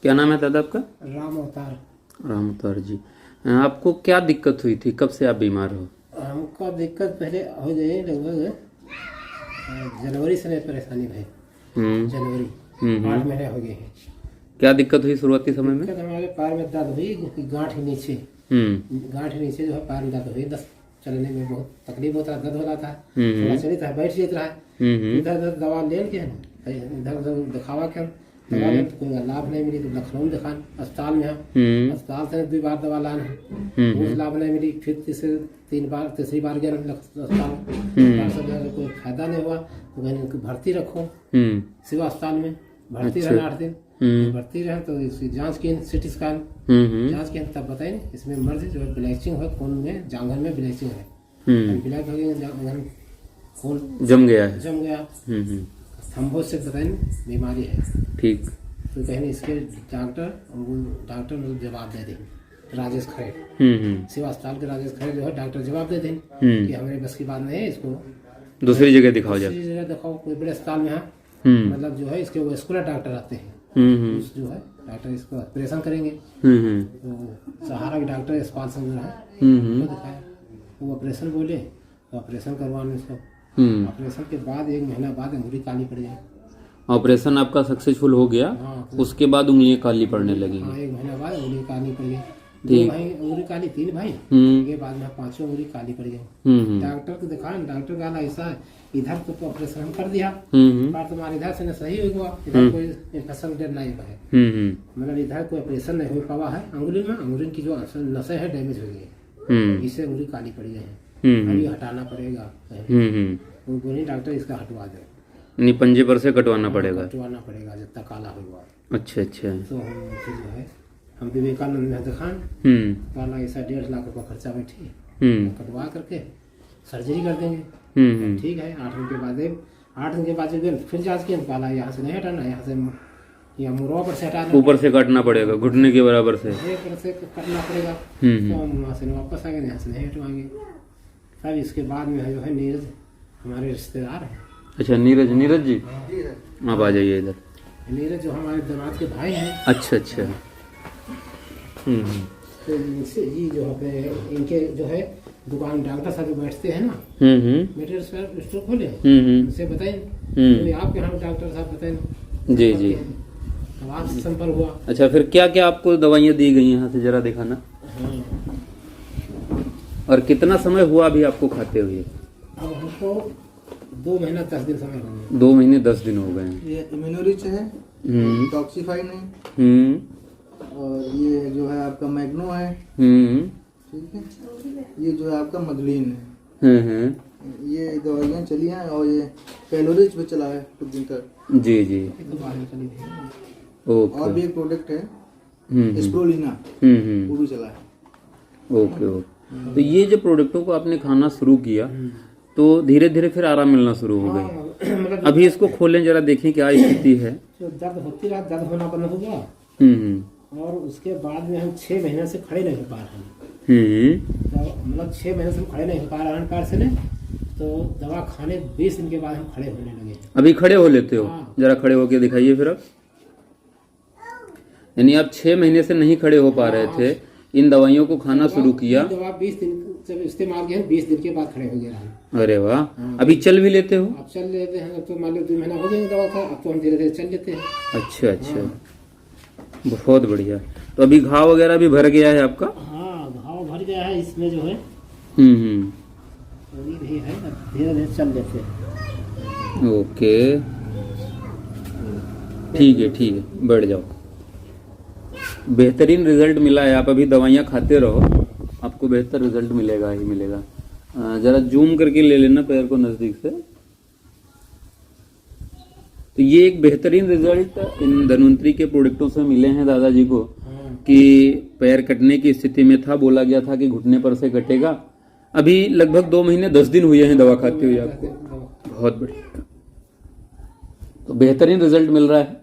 क्या नाम है दादा आपका? राम अवतार। राम अवतार जी। आपको क्या दिक्कत हुई थी, कब से आप बीमार हो? हमको दिक्कत पहले हो गई लगभग जनवरी से परेशानी भाई। जनवरी 8 महीने हो गए हैं। क्या दिक्कत हुई शुरुआती समय में? दिक्कत हमारे पैर में दर्द हुई, गांठ नीचे जो है पैर में दर्द हुई। दस चलने में बहुत तकलीफ होता, दर्द हो रहा था, थोड़ा चली था, बैठ जाता है। इधर दवा ले के इधर दिखावा के दवा ले तो कोई लाभ नहीं मिली, तो लखनऊ में दिखान अस्पताल में हम अस्पताल से 2 बार दवा लान है, लाभ नहीं मिली। फिर तीसरी बार गया अस्पताल, कोई फायदा नहीं हुआ, तो मैंने भर्ती रखो सिवा अस्पताल में भर्ती रहना 8 दिन। भर्ती रहे तो इसकी जांच की, सिटी स्कैन जांच की, तब बताए इसमें मर्ज जो है ब्लीचिंग है, खून में जांघन में ब्लीचिंग है, ब्लैक हो गया, खून जम गया थम्बोस से बताए बीमारी है। ठीक, तो कहीं इसके डॉक्टर मतलब जवाब दे दें, राजेश खरे सिवा अस्पताल के राजेश खरे जो है डॉक्टर जवाब दे दें कि हमारे बस की बात नहीं है, इसको दूसरी जगह दिखाओ कोई बड़े अस्पताल में। मतलब जो है इसके वो स्कूलर डॉक्टर आते हैं, जो है डॉक्टर इसको ऑपरेशन करेंगे। तो सहारा के डॉक्टर यशपाल सिंह जो है वो दिखाया, वो ऑपरेशन बोले तो ऑपरेशन करवाने इसको। ऑपरेशन के बाद 1 महीना बाद अंगुली काली पड़ गई। ऑपरेशन आपका सक्सेसफुल हो गया? हाँ, उसके बाद उंगलियां काली पड़ने लगी? हाँ, 1 महीना बाद उंगली काली पड़ गई। 2 भाई उंगली काली, 3 भाई के बाद में 5वीं उंगली काली पड़ गई। डॉक्टर को दिखाया, डॉक्टर का ऐसा है, इधर तो ऑपरेशन कर दिया पर तुम्हारे इधर से न सही हुआ, इधर कोई इन्फेक्शन नहीं है, मतलब इधर कोई ऑपरेशन नहीं हो पावा है। अंगुली की जो नसें है डैमेज हो गई, इससे उंगली काली पड़ गई है, अभी हटाना पड़ेगा। वो बोले डॉक्टर इसका हटवा दे, पंजे पर से कटवाना पड़ेगा जब तक काला हुआ। अच्छा। तो हम फिर जो है हम विवेकानंद में दिखान, काला ऐसा 1.5 लाख रुपया खर्चा बैठी, कटवा करके सर्जरी कर देंगे। ठीक है, 8 दिन के बाद जब फिर जांच किया, काला यहाँ से नहीं हटाना, यहाँ से मुरवा पर से हटाना, ऊपर से काटना पड़ेगा, घुटने के बराबर से काटना पड़ेगा। तो हम वहाँ से वापस आ गए, यहाँ से नहीं हटवाएंगे। तब इसके बाद में जो है नीरज हमारे रिश्तेदार हैं। अच्छा, नीरज जी, आप आ जाइए इधर। नीरज जो हमारे दामाद के भाई हैं। अच्छा। तो ये जो है इनके जो है दुकान डॉक्टर साहब जो बैठते हैं ना, मेडिकल स्टोर खोले, उनसे बताइए तो आपके यहाँ डॉक्टर साहब बताए। जी तो आपसे संपर्क हुआ। अच्छा, फिर क्या क्या आपको दवाइयाँ दी गई यहाँ से जरा दिखाना। और कितना समय हुआ अभी आपको खाते हुए? अब हमको 2 महीना 10 दिन समय हो गए। 2 महीने 10 दिन हो गए। ये इम्यूनोरिच है, टॉक्सीफाइन है, और ये जो है आपका मैग्नो है, ठीक है, ये जो है आपका मगलीन है। ये दवाइयाँ चली हैं, और ये पेलोरिच भी चला है कुछ दिन तक। जी ओके। और भी एक प्रोडक्ट है स्प्रोलिना, वो भी चला है। ओके। तो ये जो प्रोडक्टों को आपने खाना शुरू किया तो धीरे धीरे फिर आराम मिलना शुरू हो गई। मतलब अभी इसको खोलें जरा, देखें क्या स्थिति है। दर्द होती रहा, दर्द होना बंद हो गया, और उसके बाद में हम 6 महीने से खड़े नहीं हो पा रहे हैं। तो मतलब 6 महीने से हम खड़े नहीं हो पा रहे हैं पैर से ने, तो दवा खाने 20 दिन के बाद हम खड़े होने लगे। अभी खड़े हो लेते हो? हाँ। जरा खड़े होके दिखाइए फिर। यानी आप 6 महीने से नहीं खड़े हो पा रहे थे, इन दवाइयों को खाना शुरू किया, दवा 20 दिन जब इस्तेमाल किया, 20 दिन के बाद खड़े हो गए। अरे वाह। हाँ। अभी चल भी लेते हो? अब चल लेते हैं, अब तो मान लो 2 महीना हो गया दवा था, अब तो हम धीरे धीरे चल लेते हैं। अच्छा। हाँ। बहुत बढ़िया। तो अभी घाव वगैरह भी भर गया है आपका? हाँ, घाव भर गया है इसमें जो है। भी है, धीरे धीरे चल लेते हैं। ओके, ठीक है, बैठ जाओ। बेहतरीन रिजल्ट मिला है, आप अभी दवाइयाँ खाते रहो, आपको बेहतर रिजल्ट मिलेगा ही मिलेगा। जरा जूम करके ले लेना पैर को नजदीक से। तो ये एक बेहतरीन रिजल्ट इन धन्वंतरी के प्रोडक्टों से मिले हैं दादाजी को, कि पैर कटने की स्थिति में था, बोला गया था कि घुटने पर से कटेगा। अभी लगभग 2 महीने 10 दिन हुए हैं दवा खाते हुए आपको। बहुत बढ़िया, तो बेहतरीन रिजल्ट मिल रहा है।